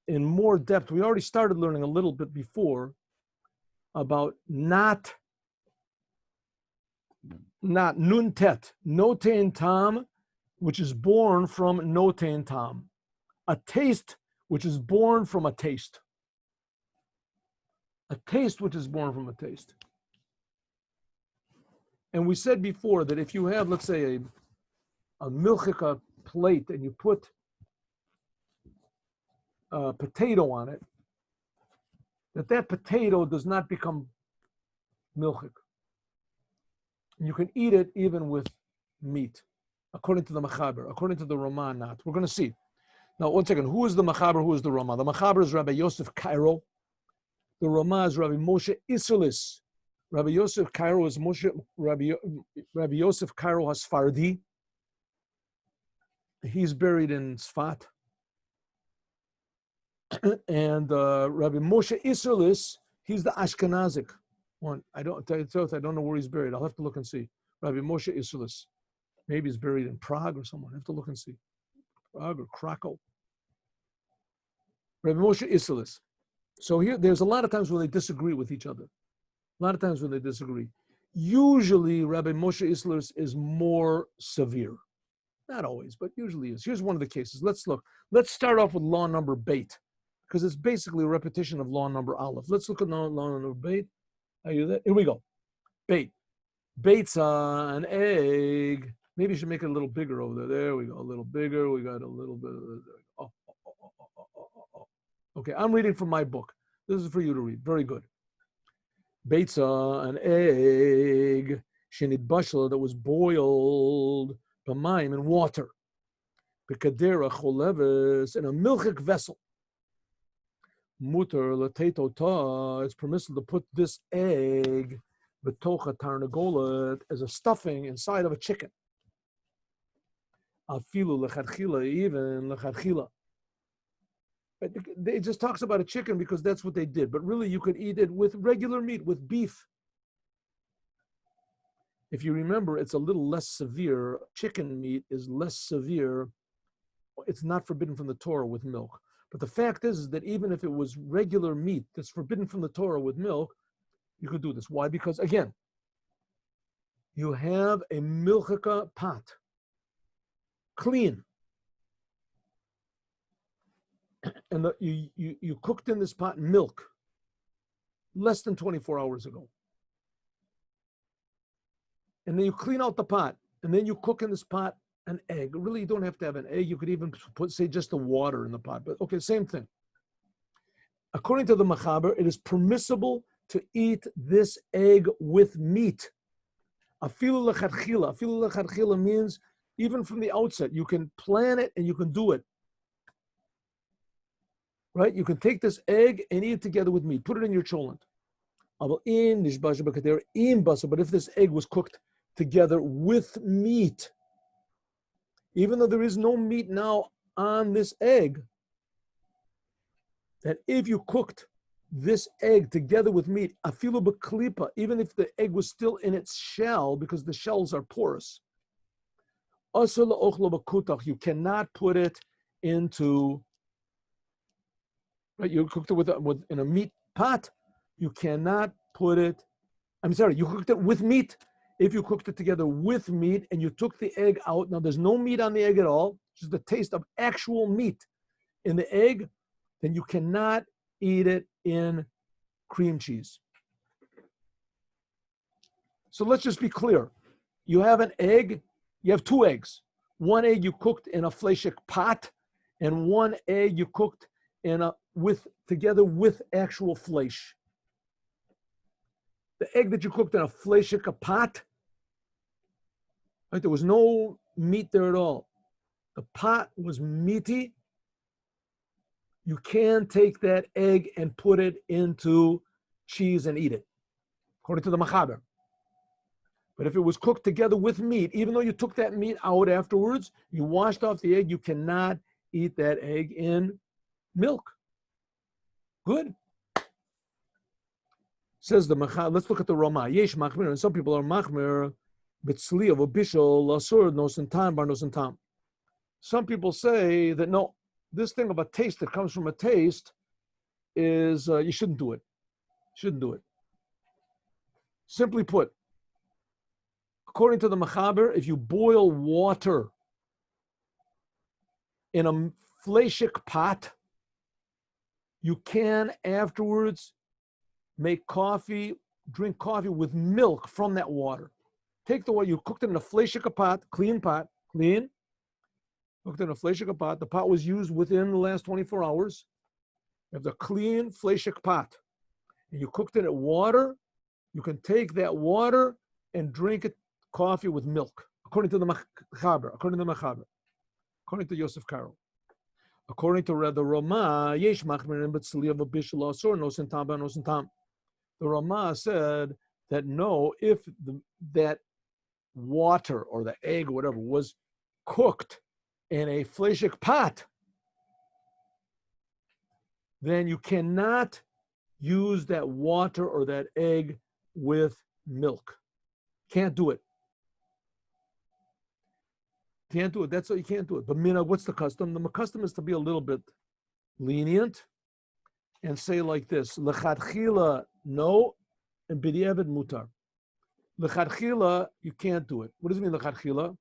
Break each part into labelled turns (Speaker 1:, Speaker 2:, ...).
Speaker 1: in more depth. We already started learning a little bit before about not nun tet, notein tam, which is born from notein tam. A taste which is born from a taste. A taste which is born from a taste. And we said before that if you have, let's say, a milchika plate and you put a potato on it, that potato does not become milchik. And you can eat it even with meat, according to the Machaber, according to the Ramah not. We're going to see. Now, one second. Who is the Machaber? Who is the Ramah? The Machaber is Rabbi Yosef Cairo. The Ramah is Rabbi Moshe Isserlis. Rabbi Yosef Cairo is Rabbi Yosef Cairo Hasfardi. He's buried in Sfat. And Rabbi Moshe Isserlis, he's the Ashkenazic one. I don't tell you the truth, I don't know where he's buried. I'll have to look and see. Rabbi Moshe Isserlis. Maybe he's buried in Prague or somewhere. I have to look and see. Prague or Krakow. Rabbi Moshe Isserlis. So here, there's a lot of times when they disagree with each other. A lot of times when they disagree. Usually, Rabbi Moshe Isserlis is more severe. Not always, but usually is. Here's one of the cases. Let's look. Let's start off with law number bait, because it's basically a repetition of law number aleph. Let's look at law number bait. Are you there? Here we go. Bait. Bait's an egg. Maybe you should make it a little bigger over there. There we go. A little bigger. We got a little bit of Okay, I'm reading from my book. This is for you to read. Very good. Bait's an egg. Shinit bashla, that was boiled. B'mayim, in water. B'kadera choleves, in a milchik vessel. Muter l'teito ta, it's permissible to put this egg b'tocha tarnagolet as a stuffing inside of a chicken. Afilu l'chadchila, even l'chadchila. It just talks about a chicken because that's what they did. But really, you could eat it with regular meat, with beef. If you remember, it's a little less severe. Chicken meat is less severe. It's not forbidden from the Torah with milk. But the fact is that even if it was regular meat that's forbidden from the Torah with milk, you could do this. Why? Because, again, you have a milchika pot, clean. And you cooked in this pot milk less than 24 hours ago. And then you clean out the pot, and then you cook in this pot an egg. Really, you don't have to have an egg. You could even put, say, just the water in the pot. But okay, same thing. According to the Machaber, it is permissible to eat this egg with meat. Afilu lechatchila. Afilu lechatchila means even from the outset, you can plan it and you can do it. Right? You can take this egg and eat it together with meat. Put it in your cholent. But if this egg was cooked together with meat, even though there is no meat now on this egg, that if you cooked this egg together with meat, afilu b'klipa, even if the egg was still in its shell, because the shells are porous, you cannot put it into, right? You cooked it in a meat pot. You cannot put it, you cooked it with meat. If you cooked it together with meat and you took the egg out, now there's no meat on the egg at all, just the taste of actual meat in the egg, then you cannot eat it in cream cheese. So let's just be clear. You have an egg, you have two eggs. One egg you cooked in a fleshik pot, and one egg you cooked together with actual flesh. The egg that you cooked in a fleshik pot, right, there was no meat there at all. The pot was meaty. You can take that egg and put it into cheese and eat it, according to the Machaber. But if it was cooked together with meat, even though you took that meat out afterwards, you washed off the egg, you cannot eat that egg in milk. Good. Says the Machaber, let's look at the Ramah. Yesh machmir, and some people are machmir, b'tzli of a bishul, lasur, nosen tam, bar nosen tam. Some people say that no, this thing of a taste that comes from a taste is you shouldn't do it. Shouldn't do it. Simply put, according to the Mechaber, if you boil water in a fleshik pot, you can afterwards make coffee, drink coffee with milk from that water. Take the water, you cooked it in a fleshik pot, clean, cooked it in a fleshik pot. The pot was used within the last 24 hours. You have the clean fleshik pot. And you cooked it in water. You can take that water and drink it coffee with milk, according to the Mechaber, according to Yosef Karo. According to the Ramah, yesh machmirin b'tzli of a bishul asur nosin tam nosin tam. The Ramah said that no, if that water or the egg or whatever was cooked in a fleshik pot, then you cannot use that water or that egg with milk. Can't do it. Can't do it. That's why you can't do it. But Mina, what's the custom? The custom is to be a little bit lenient and say like this: Lechatchila no, and b'diavad mutar. Lechatchila you can't do it. What does it mean lechatchila?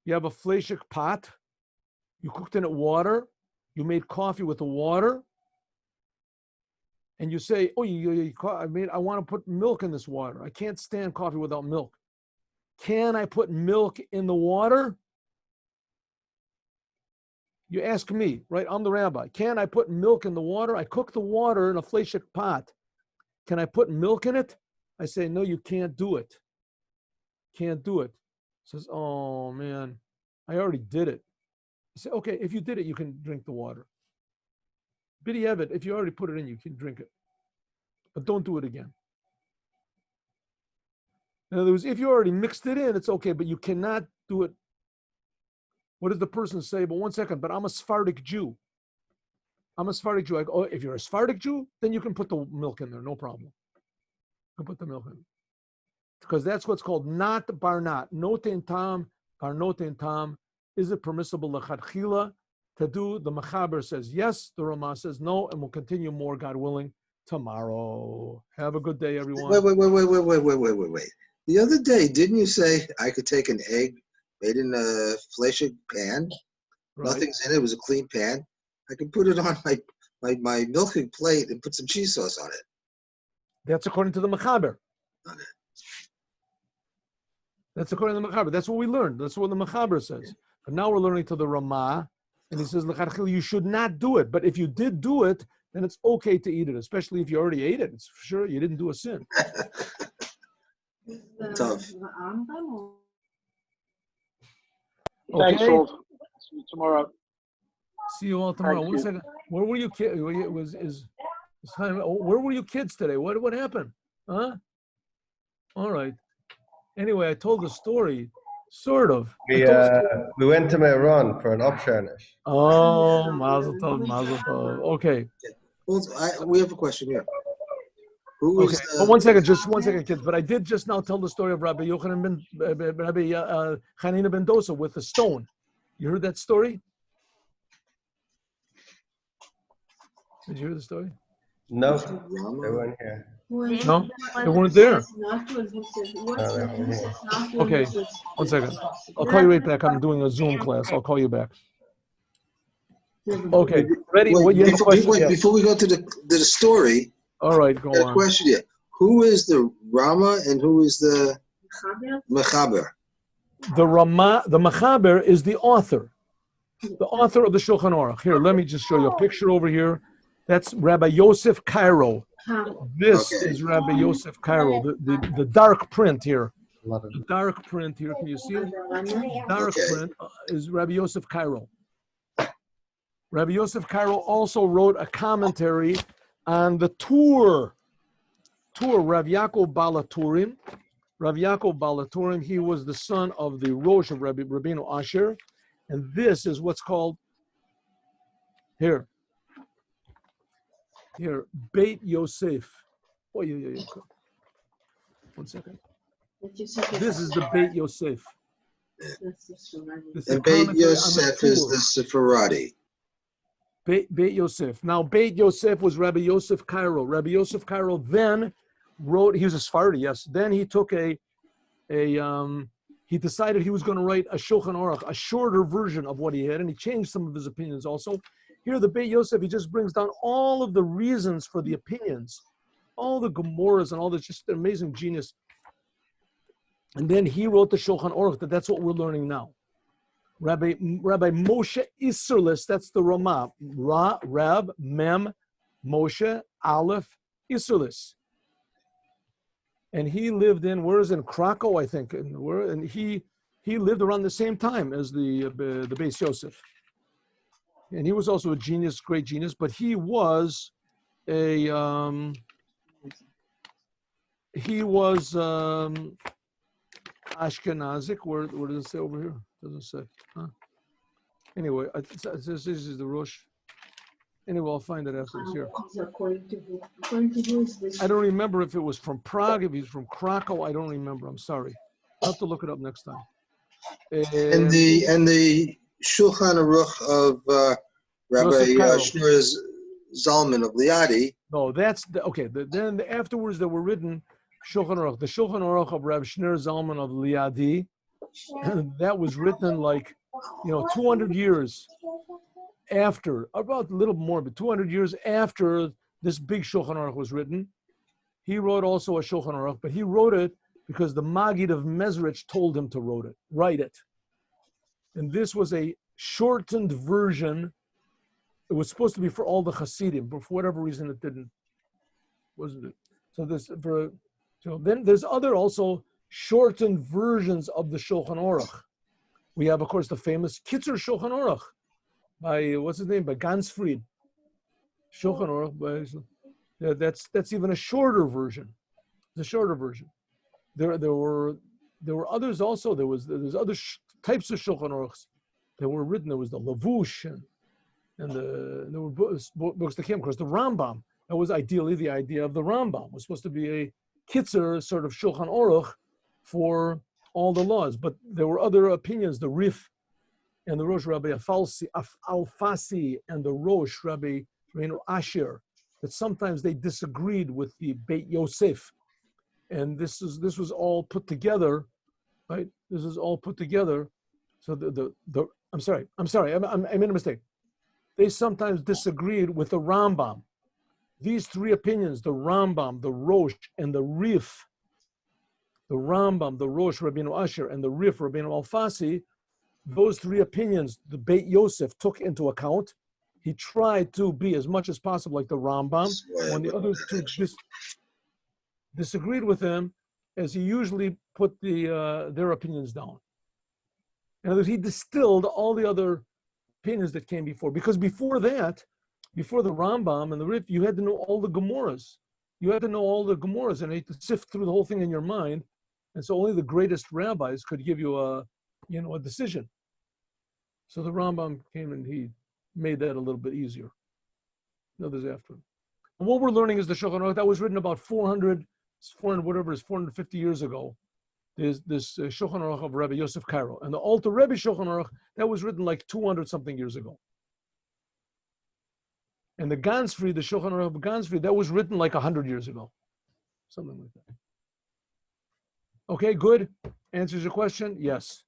Speaker 1: You have a fleshik pot. You cooked in it water. You made coffee with the water. And you say, oh, I want to put milk in this water. I can't stand coffee without milk. Can I put milk in the water? You ask me, right? I'm the rabbi. Can I put milk in the water? I cook the water in a fleshik pot. Can I put milk in it? I say, no, you can't do it. Can't do it. Says, oh man, I already did it. I say, okay, if you did it, you can drink the water. B'diavad, if you already put it in, you can drink it. But don't do it again. In other words, if you already mixed it in, it's okay, but you cannot do it. What does the person say? But one second, but I'm a Sephardic Jew. I'm a Sephardic Jew. I go, oh, if you're a Sephardic Jew, then you can put the milk in there, no problem. You can put the milk in. Because that's what's called not barnat. Noten tam, barnoten tam. Is it permissible lechatchila to do? The Mechaber says yes, the Ramah says no, and we'll continue more, God willing, tomorrow. Have a good day, everyone.
Speaker 2: Wait. The other day, didn't you say I could take an egg made in a fleshik pan? Right. Nothing's in it. It was a clean pan. I could put it on my milking plate and put some cheese sauce on it.
Speaker 1: That's according to the Mechaber. That's according to the Mechaber. That's what we learned. That's what the Mechaber says. But now we're learning to the Ramah, and he says, you should not do it. But if you did do it, then it's okay to eat it, especially if you already ate it. It's for sure you didn't do a sin.
Speaker 2: Tough.
Speaker 1: Okay.
Speaker 3: Thanks, Rolf. See you tomorrow.
Speaker 1: See you all tomorrow.
Speaker 3: Thank
Speaker 1: 1
Speaker 3: you.
Speaker 1: second. Where were you kids? Where were you kids today? What happened? Huh? All right. Anyway, I told the story, sort of.
Speaker 4: We went to Iran for an opshanish.
Speaker 1: Oh, Mazel Tov. Okay.
Speaker 2: Well, we have a question here. Who is?
Speaker 1: But 1 second, just 1 second, kids. But I did just now tell the story of Rabbi Yochanan Rabbi Hanina ben Dosa with the stone. You heard that story? Did you hear the story?
Speaker 4: No, they weren't here.
Speaker 1: No, they weren't there. Okay, 1 second. I'll call you right back. I'm doing a Zoom class. I'll call you back. Okay, ready?
Speaker 2: Before we go to the story.
Speaker 1: All right, go on.
Speaker 2: Question here: who is the Rama and who is the Mechaber?
Speaker 1: The Mechaber is the author of the Shulchan Aruch. Here, let me just show you a picture over here. That's Rabbi Yosef Cairo. This is Rabbi Yosef Cairo. The dark print here. The dark print here. Can you see it? Dark print is Rabbi Yosef Cairo. Rabbi Yosef Cairo also wrote a commentary on the Rav Yaakov Balaturim. Rav Yaakov Balaturim, he was the son of the Rosh of Rabbeinu Asher. And this is what's called, here, Beit Yosef. Oh, yeah. 1 second. This is the Beit
Speaker 2: The
Speaker 1: Yosef.
Speaker 2: Beit Yosef is the Sephardi.
Speaker 1: Beit Yosef. Now, Beit Yosef was Rabbi Yosef Cairo. Rabbi Yosef Cairo then wrote, he was a Sephardi, yes. Then he took he decided he was going to write a Shulchan Aruch, a shorter version of what he had, and he changed some of his opinions also. Here, the Beit Yosef, he just brings down all of the reasons for the opinions, all the Gemaras and all this, just an amazing genius. And then he wrote the Shulchan Aruch, that's what we're learning now. Rabbi Moshe Isserlis, that's the Ramah. Rab, Mem, Moshe, Aleph, Isserlis. And he lived in, in Krakow, I think. And he lived around the same time as the Beis Yosef. And he was also a genius, great genius, but he was Ashkenazic. Where does it say over here? Doesn't say. Huh? Anyway, this is the Rosh. Anyway, I'll find it after it's here. I don't remember if it was from Prague, if he's from Krakow. I don't remember. I'm sorry. I'll have to look it up next time.
Speaker 2: And the Shulchan Aruch of Rabbi Shneur Zalman of Liadi.
Speaker 1: No, that's okay. Then afterwards, there were written Shulchan Aruch. The Shulchan Aruch of Rabbi Shneur Zalman of Liadi. That was written 200 years after, about a little more, but 200 years after this big Shulchan Aruch was written. He wrote also a Shulchan Aruch, but he wrote it because the Maggid of Mezrich told him to write it. And this was a shortened version. It was supposed to be for all the Chassidim, but for whatever reason it wasn't it. So then there's other also shortened versions of the Shulchan Aruch. We have, of course, the famous Kitzur Shulchan Aruch by, what's his name, by Gansfried. Shulchan Aruch, that's even a shorter version. The shorter version. There were others also. There's other types of Shulchan Aruchs that were written. There was the Lavush and there were books that came. Of course, the Rambam. That was ideally the idea of the Rambam. It was supposed to be a Kitzur sort of Shulchan Aruch for all the laws. But there were other opinions. The Rif and the Rosh Rabbi Alfasi and the Rosh Rabbi Asher, that sometimes they disagreed with the Beit Yosef. And this was all put together, right? This is all put together. So I'm sorry, I made a mistake. They sometimes disagreed with the Rambam. These three opinions, the Rambam, the Rosh, and the Rif, the Rambam, the Rosh, Rabbeinu Asher, and the Rif, Rabbeinu Alfasi, those three opinions, the Beit Yosef took into account. He tried to be as much as possible like the Rambam. When the others two disagreed with him, as he usually put their opinions down. In other words, he distilled all the other opinions that came before. Because before that, before the Rambam and the Rif, you had to know all the Gemaras. You had to know all the Gemaras, and you had to sift through the whole thing in your mind. And so only the greatest rabbis could give you a decision. So the Rambam came and he made that a little bit easier. Others after him. And what we're learning is the Shulchan Aruch that was written about 450 years ago. There's this Shulchan Aruch of Rabbi Yosef Cairo. And the Alter Rebbe Shulchan Aruch, that was written like 200 something years ago. And the Gansfried, the Shulchan Aruch of Gansfried, that was written like 100 years ago. Something like that. Okay, good. Answers your question? Yes.